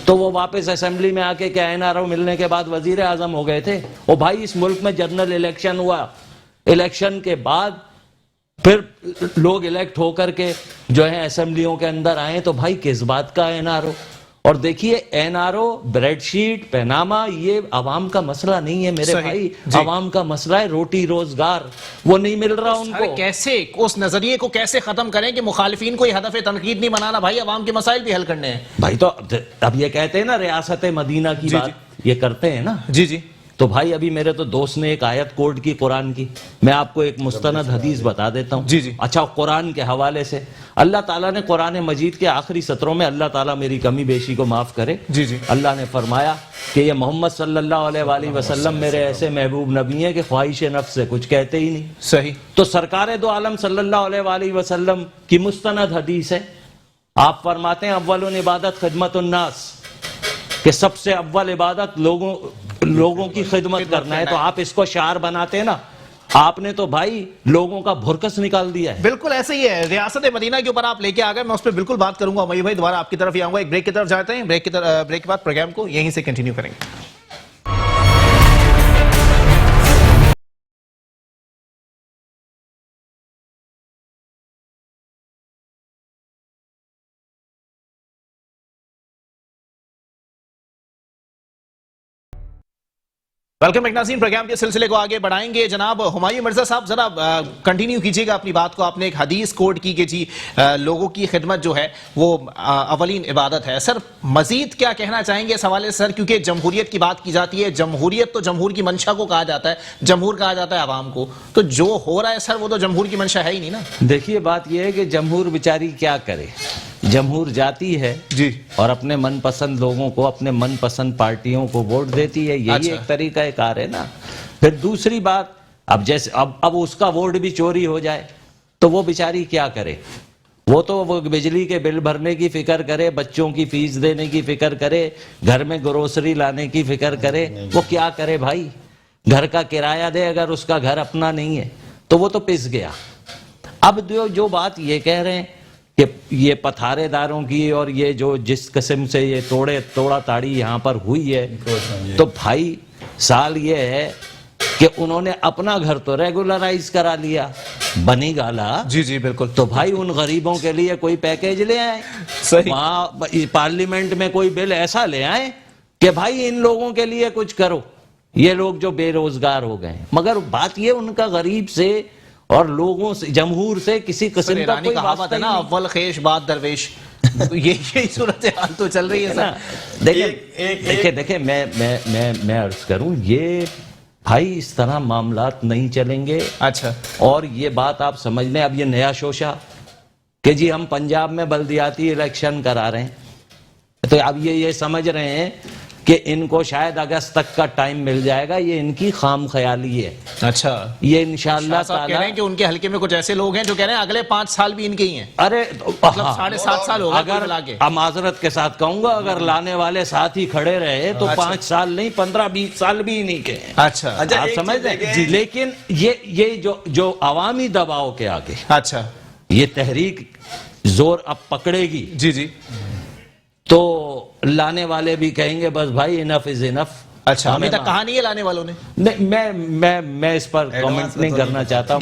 تو وہ واپس اسمبلی میں آ کے کیا NRO ملنے کے بعد وزیر اعظم ہو گئے تھے؟ اور بھائی اس ملک میں جنرل الیکشن ہوا، الیکشن کے بعد پھر لوگ الیکٹ ہو کر کے جو ہے اسمبلیوں کے اندر آئے، تو بھائی کس بات کا NRO؟ اور دیکھیے NRO، بریڈ شیٹ، پیناما، یہ عوام کا مسئلہ نہیں ہے میرے بھائی. عوام کا مسئلہ ہے روٹی روزگار، وہ نہیں مل رہا ان کو. کیسے اس نظریے کو کیسے ختم کریں کہ مخالفین کو یہ ہدف تنقید نہیں بنانا بھائی، عوام کے مسائل بھی حل کرنے ہیں بھائی. تو اب یہ کہتے ہیں نا ریاست مدینہ کی بات یہ کرتے ہیں نا. جی تو بھائی ابھی میرے تو دوست نے ایک آیت کوٹ کی قرآن کی، میں آپ کو ایک مستند حدیث بتا دیتا ہوں. اچھا، قرآن کے حوالے سے اللہ تعالیٰ نے قرآن مجید کے آخری سطروں میں، اللہ تعالیٰ میری کمی بیشی کو معاف کرے، اللہ نے فرمایا کہ یہ محمد صلی اللہ علیہ وآلہ وسلم میرے ایسے محبوب نبی ہیں کہ خواہش نفس سے کچھ کہتے ہی نہیں. صحیح. تو سرکار دو عالم صلی اللہ علیہ وآلہ وسلم کی مستند حدیث ہے، آپ فرماتے ہیں اول عبادت خدمت الناس، کہ سب سے اول عبادت لوگوں کی خدمت کرنا ہے. تو آپ اس کو شعار بناتے ہیں نا، آپ نے تو بھائی لوگوں کا بھرکس نکال دیا ہے. بالکل ایسے ہی ہے. ریاست مدینہ کے اوپر آپ لے کے آ گئے, میں اس پہ بالکل بات کروں گا. میور بھائی دوبارہ آپ کی طرف ہی آؤں گا. ایک بریک کی طرف جاتے ہیں, بریک کے بعد پروگرام کو یہیں سے کنٹینیو کریں گے. ویلکم ایک ناظرین, پروگرام کے سلسلے کو آگے بڑھائیں گے. جناب ہمایوں مرزا صاحب ذرا کنٹینیو کیجیے گا اپنی بات کو. آپ نے ایک حدیث کوٹ کی کہ جی لوگوں کی خدمت جو ہے وہ اولین عبادت ہے. سر مزید کیا کہنا چاہیں گے اس حوالے سے سر, کیونکہ جمہوریت کی بات کی جاتی ہے, جمہوریت تو جمہور کی منشا کو کہا جاتا ہے, جمہور کہا جاتا ہے عوام کو, تو جو ہو رہا ہے سر وہ تو جمہور کی منشا ہے ہی نہیں نا. دیکھیے بات یہ ہے کہ جمہور بیچاری کیا کرے. جمہور جاتی ہے جی اور اپنے من پسند لوگوں کو, اپنے من پسند پارٹیوں کو ووٹ دیتی ہے, یہی ایک طریقہ کار ہے نا. پھر دوسری بات, اب جیسے اب اس کا ووٹ بھی چوری ہو جائے تو وہ بیچاری کیا کرے. وہ بجلی کے بل بھرنے کی فکر کرے, بچوں کی فیس دینے کی فکر کرے, گھر میں گروسری لانے کی فکر کرے. وہ کیا کرے بھائی, گھر کا کرایہ دے, اگر اس کا گھر اپنا نہیں ہے تو وہ تو پس گیا. اب جو بات یہ کہہ رہے ہیں کہ یہ پتھارے داروں کی اور یہ جو جس قسم سے یہ توڑا تاڑی یہاں پر ہوئی ہے, تو بھائی سال یہ ہے کہ انہوں نے اپنا گھر تو ریگولرائز کرا لیا, بنی گالا. جی جی بالکل. تو بھائی ان غریبوں کے لیے کوئی پیکیج لے آئیں, وہاں پارلیمنٹ میں کوئی بل ایسا لے آئیں کہ بھائی ان لوگوں کے لیے کچھ کرو, یہ لوگ جو بے روزگار ہو گئے ہیں. مگر بات یہ ان کا غریب سے اور لوگوں سے, جمہور سے کسی قسم کا کوئی واسطہ نا, اول خیش بعد درویش. یہی صورتحال تو چل رہی ہے سر. دیکھیں میں عرض کروں, یہ بھائی اس طرح معاملات نہیں چلیں گے. اچھا, اور یہ بات آپ سمجھ لیں, اب یہ نیا شوشہ کہ جی ہم پنجاب میں بلدیاتی الیکشن کرا رہے ہیں, تو اب یہ سمجھ رہے ہیں کہ ان کو شاید اگست تک کا ٹائم مل جائے گا. یہ ان کی خام خیالی ہے. اچھا, یہ انشاءاللہ صاحب کہہ رہے ہیں کہ ان کے حلقے میں کچھ ایسے لوگ ہیں جو کہہ رہے ہیں اگلے 5 سال بھی ان کے ہی ہیں. ارے مطلب 7.5 سال ہوگا اگر معذرت کے ساتھ کہوں گا, اگر لانے والے ساتھ ہی کھڑے رہے تو 5 سال نہیں 15-20 سال بھی نہیں کے. اچھا, آپ سمجھ رہے. لیکن یہ جو عوامی دباؤ کے آگے, اچھا, یہ تحریک زور اب پکڑے گی, جی جی, تو لانے والے بھی کہیں گے بس بھائی انف از انف. اچھا, ابھی تک کہا نہیں ہے لانے والوں نے. نہیں, میں اس پر کامنٹ نہیں کرنا چاہتا ہوں,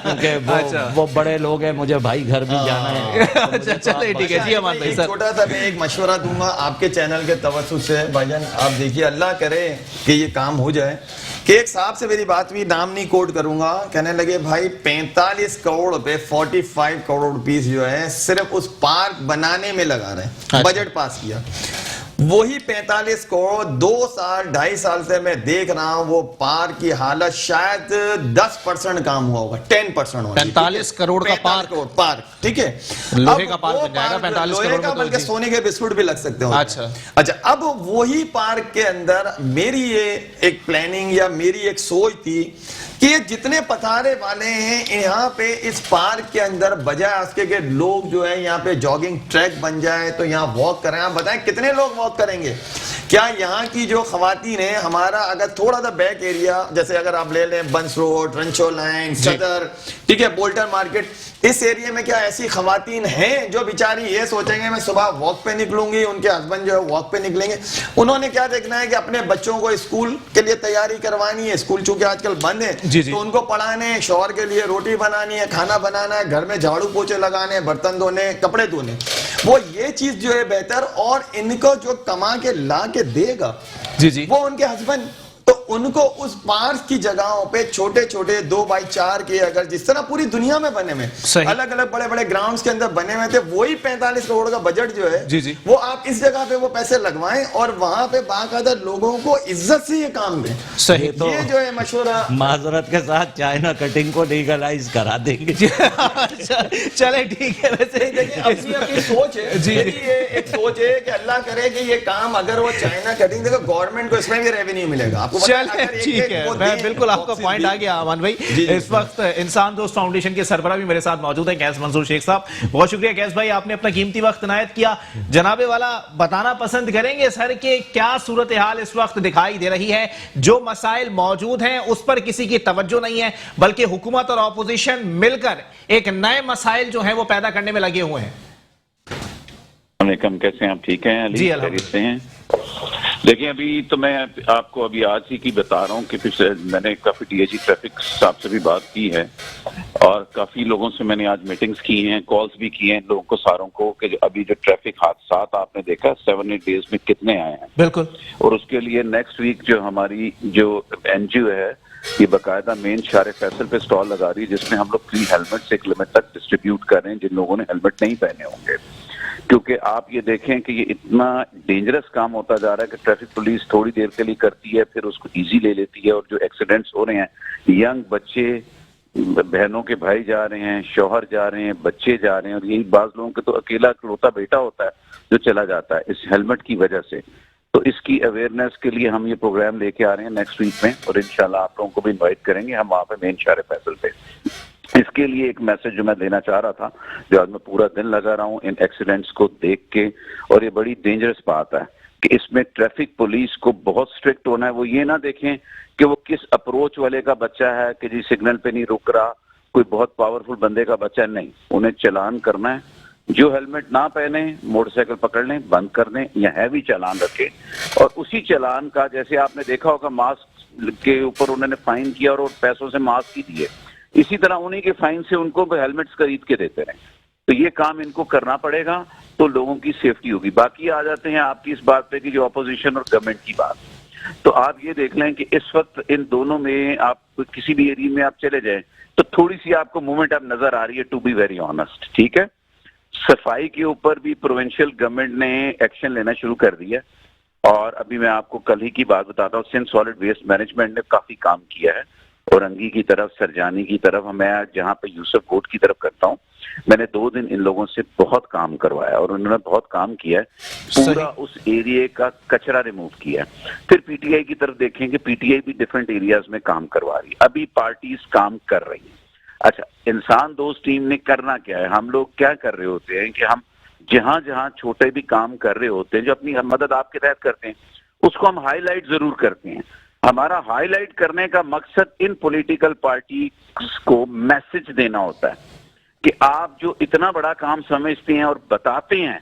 کیونکہ وہ بڑے لوگ ہیں, مجھے بھائی گھر بھی جانا ہے. اچھا چلے ٹھیک ہے. جی امان بھائی سر, چھوٹا سا میں ایک مشورہ دوں گا آپ کے چینل کے توسط سے. بھائی جان آپ دیکھیے, اللہ کرے کہ یہ کام ہو جائے, کہ ایک صاحب سے میری بات ہوئی, نام نہیں کوٹ کروں گا, کہنے لگے بھائی 45 کروڑ روپے 45 کروڑ روپیز جو ہے صرف اس پارک بنانے میں لگا رہے ہیں. بجٹ پاس کیا, وہی 45 کروڑ 2-2.5 سال سے میں دیکھ رہا ہوں وہ پارک کی حالت شاید 10% کام ہوا ہوگا, 10% ہوگا. 45 کروڑ کا پارک, ٹھیک ہے, لوہے کا پارک بن جائے گا 45 کروڑ کا, بلکہ سونے کے بسکٹ بھی لگ سکتے ہو. اچھا, اب وہی پارک کے اندر میری یہ ایک پلاننگ یا میری ایک سوچ تھی کہ یہ جتنے پتھارے والے ہیں یہاں پہ اس پارک کے اندر, بجائے اس کے کہ لوگ جو ہے یہاں پہ جاگنگ ٹریک بن جائے تو یہاں واک کریں. آپ بتائیں کتنے لوگ واک کریں گے؟ کیا یہاں کی جو خواتین ہیں, ہمارا اگر تھوڑا سا بیک ایریا, جیسے اگر آپ لے لیں بنس روڈ, رنچو لائن, صدر, ٹھیک ہے, بولٹن مارکیٹ, اس ایریے میں کیا ایسی خواتین ہیں جو بیچاری یہ سوچیں گے میں صبح واک پہ نکلوں گی, ان کے ہسبینڈ جو ہے واک پہ نکلیں گے. انہوں نے کیا دیکھنا ہے کہ اپنے بچوں کو اسکول کے لیے تیاری کروانی ہے, اسکول چونکہ آج کل بند ہے, تو ان کو پڑھانے, شوہر کے لیے روٹی بنانی ہے, کھانا بنانا ہے, گھر میں جھاڑو پوچھے لگانے, برتن دھونے, کپڑے دھونے. وہ یہ چیز جو ہے بہتر, اور ان کو جو کما کے لا کے دے گا وہ ان کے ہسبینڈ, تو ان کو اس پارک کی جگہوں پہ چھوٹے چھوٹے 2x4 کے, اگر جس طرح پوری دنیا میں بنے ہوئے الگ الگ بڑے بڑے گراؤنڈز کے اندر بنے ہوئے تھے, وہی 45 کروڑ کا بجٹ جو ہے وہ آپ اس جگہ پہ وہ پیسے لگوائیں اور وہاں پہ باقاعدہ لوگوں کو عزت سے یہ کام دیں. صحیح, یہ جو ہے مشورہ معذرت کے ساتھ چائنا کٹنگ کو لیگلائز کرا دیں گے. چلے ٹھیک ہے. ویسے اپنی سوچ ہے, میری ایک سوچ ہے کہ اللہ کرے کہ یہ کام اگر وہ چائنا کٹنگ, دیکھو گورنمنٹ کو اس میں بھی ریونیو ملے گا. آپ کو پہلے ٹھیک ہے، میں بالکل آپ کا پوائنٹ آ گیا امان بھائی. اس وقت انسان دوست فاؤنڈیشن کے سربراہ بھی میرے ساتھ موجود ہیں قیس منظور شیخ صاحب. بہت شکریہ قیس بھائی، آپ نے اپنا قیمتی وقت عنایت کیا. جناب والا بتانا پسند کریں گے سر کہ کیا صورتحال اس وقت دکھائی دے رہی ہے؟ جو مسائل موجود ہیں اس پر کسی کی توجہ نہیں ہے، بلکہ حکومت اور اپوزیشن مل کر ایک نئے مسائل جو ہیں وہ پیدا کرنے میں لگے ہوئے ہیں. السلام علیکم، کیسے ہیں آپ؟ ٹھیک ہیں علی؟ جی خیریت سے ہیں؟ دیکھیں ابھی تو میں آپ کو ابھی آج ہی کی بتا رہا ہوں کہ پچھلے میں نے کافی ڈی اے جی ٹریفک صاحب سے بھی بات کی ہے اور کافی لوگوں سے میں نے آج میٹنگز کی ہیں، کالز بھی کی ہیں لوگوں کو ساروں کو کہ ابھی جو ٹریفک حادثات آپ نے دیکھا 7-8 ڈیز میں کتنے آئے ہیں. بالکل. اور اس کے لیے نیکسٹ ویک جو ہماری جو این جی او ہے یہ باقاعدہ مین شارع فیصل پہ سٹال لگا رہی ہے جس میں ہم لوگ فری ہیلمٹ ایک لمٹ تک ڈسٹریبیوٹ کر رہے ہیں جن لوگوں نے ہیلمٹ نہیں پہنے ہوں گے. کیونکہ آپ یہ دیکھیں کہ یہ اتنا ڈینجرس کام ہوتا جا رہا ہے کہ ٹریفک پولیس تھوڑی دیر کے لیے کرتی ہے پھر اس کو ایزی لے لیتی ہے، اور جو ایکسیڈنٹس ہو رہے ہیں ینگ بچے، بہنوں کے بھائی جا رہے ہیں، شوہر جا رہے ہیں، بچے جا رہے ہیں، اور یہی بعض لوگوں کے تو اکیلا اکلوتا بیٹا ہوتا ہے جو چلا جاتا ہے اس ہیلمٹ کی وجہ سے. تو اس کی اویئرنیس کے لیے ہم یہ پروگرام لے کے آ رہے ہیں نیکسٹ ویک میں، اور انشاءاللہ آپ لوگوں کو بھی انوائٹ کریں گے ہم وہاں پہ مین شارع فیصل پہ. اس کے لیے ایک میسج جو میں دینا چاہ رہا تھا، جو آج میں پورا دن لگا رہا ہوں ان ایکسیڈنٹس کو دیکھ کے، اور یہ بڑی ڈینجرس بات ہے کہ اس میں ٹریفک پولیس کو بہت اسٹرکٹ ہونا ہے. وہ یہ نہ دیکھیں کہ وہ کس اپروچ والے کا بچہ ہے کہ جی سگنل پہ نہیں رک رہا، کوئی بہت پاورفل بندے کا بچہ نہیں. انہیں چلان کرنا ہے، جو ہیلمٹ نہ پہنے موٹر سائیکل پکڑ لیں، بند کر دیں یا ہیوی چلان رکھیں. اور اسی چلان کا جیسے آپ نے دیکھا ہوگا ماسک کے اوپر انہوں نے فائن کیا اور پیسوں سے ماسک ہی دیے، اسی طرح انہیں کے فائن سے ان کو ہیلمٹس خرید کے دیتے رہیں. تو یہ کام ان کو کرنا پڑے گا تو لوگوں کی سیفٹی ہوگی. باقی آ جاتے ہیں آپ کی اس بات پہ کہ جو اپوزیشن اور گورنمنٹ کی بات، تو آپ یہ دیکھ لیں کہ اس وقت ان دونوں میں آپ کسی بھی ایریا میں آپ چلے جائیں تو تھوڑی سی آپ کو موومنٹ اب نظر آ رہی ہے، ٹو بی ویری آنیسٹ. ٹھیک ہے، صفائی کے اوپر بھی پروونشل گورنمنٹ نے ایکشن لینا شروع کر دیا، اور ابھی میں آپ کو کل ہی کی بات بتاتا ہوں، سندھ سالڈ ویسٹ مینجمنٹ نے کافی کام کیا ہے، اور انگی کی طرف، سرجانی کی طرف، میں جہاں پہ یوسف کوٹ کی طرف کرتا ہوں، میں نے 2 دن ان لوگوں سے بہت کام کروایا اور انہوں نے بہت کام کیا ہے، پورا اس ایریے کا کچرا ریموو کیا ہے. پھر پی ٹی آئی کی طرف دیکھیں کہ پی ٹی آئی بھی ڈیفرنٹ ایریاز میں کام کروا رہی ہے، ابھی پارٹیز کام کر رہی ہیں. اچھا، انسان دوست ٹیم نے کرنا کیا ہے؟ ہم لوگ کیا کر رہے ہوتے ہیں کہ ہم جہاں جہاں چھوٹے بھی کام کر رہے ہوتے ہیں جو اپنی مدد آپ کے تحت کرتے ہیں اس کو ہم ہائی لائٹ ضرور کرتے ہیں. ہمارا ہائی لائٹ کرنے کا مقصد ان پولیٹیکل پارٹیز کو میسج دینا ہوتا ہے کہ آپ جو اتنا بڑا کام سمجھتے ہیں اور بتاتے ہیں،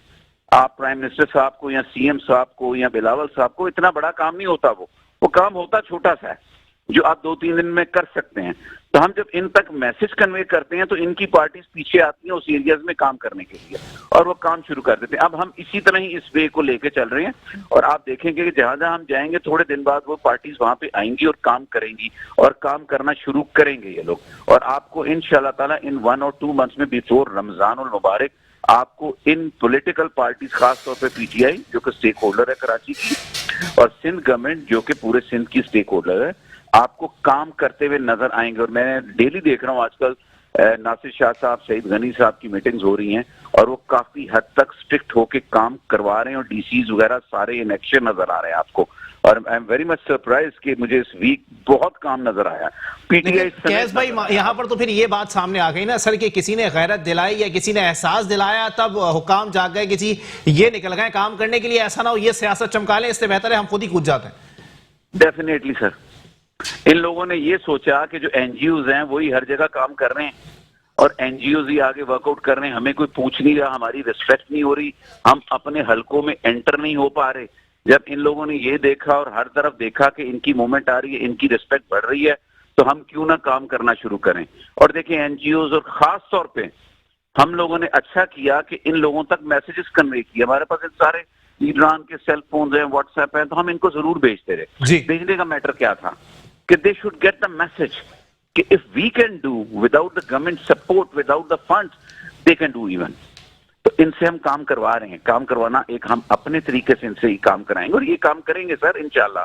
آپ پرائم منسٹر صاحب کو یا سی ایم صاحب کو یا بلاول صاحب کو، اتنا بڑا کام نہیں ہوتا، وہ کام ہوتا چھوٹا سا ہے جو آپ 2-3 دن میں کر سکتے ہیں. تو ہم جب ان تک میسج کنوے کرتے ہیں تو ان کی پارٹیز پیچھے آتی ہیں اس ایریاز میں کام کرنے کے لیے اور وہ کام شروع کر دیتے ہیں. اب ہم اسی طرح ہی اس وے کو لے کے چل رہے ہیں، اور آپ دیکھیں گے کہ جہاں جہاں ہم جائیں گے تھوڑے دن بعد وہ پارٹیز وہاں پہ آئیں گی اور کام کریں گی اور کام کرنا شروع کریں گے یہ لوگ. اور آپ کو انشاءاللہ تعالیٰ ان 1 اور 2 منتھس میں بیفور رمضان المبارک آپ کو ان پولیٹیکل پارٹیز، خاص طور پہ پی ٹی آئی جو کہ اسٹیک ہولڈر ہے کراچی کی، اور سندھ گورنمنٹ جو کہ پورے سندھ کی اسٹیک ہولڈر ہے، آپ کو کام کرتے ہوئے نظر آئیں گے. اور میں ڈیلی دیکھ رہا ہوں آج کل ناصر شاہ صاحب، سعید غنی صاحب کی میٹنگز ہو رہی ہیں اور وہ کافی حد تک اسٹرکٹ ہو کے کام کروا رہے ہیں، اور ڈی سیز وغیرہ سارے ان ایکشن نظر آ رہے ہیں آپ کو. اور I am very much surprise کہ مجھے اس ویک بہت کام نظر آیا. پی ٹی آئی قیس بھائی یہاں پر تو پھر یہ بات سامنے آ گئی نا سر کہ کسی نے غیرت دلائی یا کسی نے احساس دلایا تب حکام جاگ گئے کہ جی یہ نکل گئے کام کرنے کے لیے. ایسا نہ ہو یہ سیاست چمکا لیں، اس سے بہتر ہے ہم خود ہی کود جاتے ہیں. ڈیفینیٹلی سر، ان لوگوں نے یہ سوچا کہ جو این جی اوز ہیں وہی ہر جگہ کام کر رہے ہیں اور این جی اوز ہی آگے ورک آؤٹ کر رہے ہیں، ہمیں کوئی پوچھ نہیں رہا، ہماری ریسپیکٹ نہیں ہو رہی، ہم اپنے حلقوں میں انٹر نہیں ہو پا رہے. جب ان لوگوں نے یہ دیکھا اور ہر طرف دیکھا کہ ان کی موومنٹ آ رہی ہے، ان کی ریسپیکٹ بڑھ رہی ہے، تو ہم کیوں نہ کام کرنا شروع کریں. اور دیکھیں این جی اوز، اور خاص طور پہ ہم لوگوں نے اچھا کیا کہ ان لوگوں تک میسیجز کنوے کیے. ہمارے پاس ان سارے لیڈران کے سیل فونز ہیں، واٹس ایپ ہیں، تو ہم ان کو ضرور بھیجتے رہے. بھیجنے کا میٹر کیا تھا کہ they should get the message کہ if we can do without the government support, without the funds, they can do even. تو ان سے ہم کام کروا رہے ہیں. کام کروانا ایک ہم اپنے طریقے سے ان سے ہی کام کرائیں گے اور یہ کام کریں گے سر انشاءاللہ.